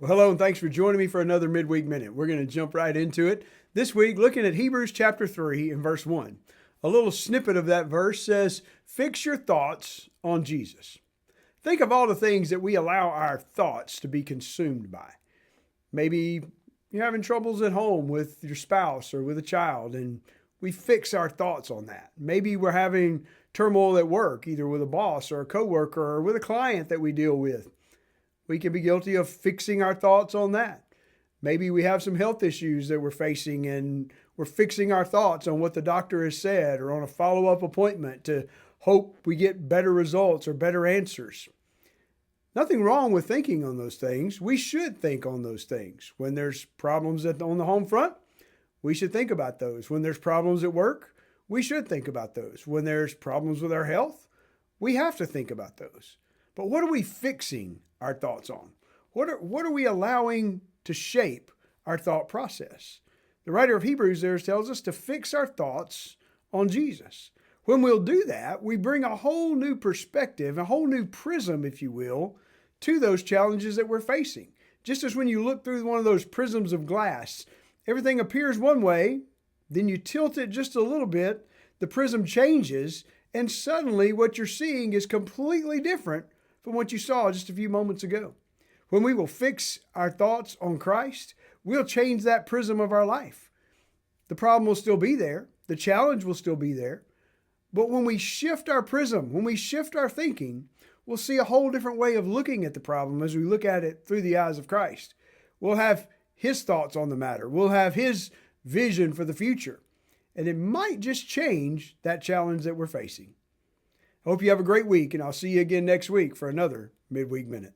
Well, hello, and thanks for joining me for another Midweek Minute. We're going to jump right into it. This week, looking at Hebrews chapter 3 and verse 1. A little snippet of that verse says, "Fix your thoughts on Jesus." Think of all the things that we allow our thoughts to be consumed by. Maybe you're having troubles at home with your spouse or with a child, and we fix our thoughts on that. Maybe we're having turmoil at work, either with a boss or a coworker or with a client that we deal with. We can be guilty of fixing our thoughts on that. Maybe we have some health issues that we're facing and we're fixing our thoughts on what the doctor has said or on a follow-up appointment to hope we get better results or better answers. Nothing wrong with thinking on those things. We should think on those things. When there's problems on the home front, we should think about those. When there's problems at work, we should think about those. When there's problems with our health, we have to think about those. But what are we fixing our thoughts on? What are we allowing to shape our thought process? The writer of Hebrews there tells us to fix our thoughts on Jesus. When we'll do that, we bring a whole new perspective, a whole new prism, if you will, to those challenges that we're facing. Just as when you look through one of those prisms of glass, everything appears one way, then you tilt it just a little bit, the prism changes, and suddenly what you're seeing is completely different from what you saw just a few moments ago. When we will fix our thoughts on Christ, we'll change that prism of our life. The problem will still be there. The challenge will still be there. But when we shift our prism, when we shift our thinking, we'll see a whole different way of looking at the problem as we look at it through the eyes of Christ. We'll have His thoughts on the matter. We'll have His vision for the future. And it might just change that challenge that we're facing. Hope you have a great week, and I'll see you again next week for another Midweek Minute.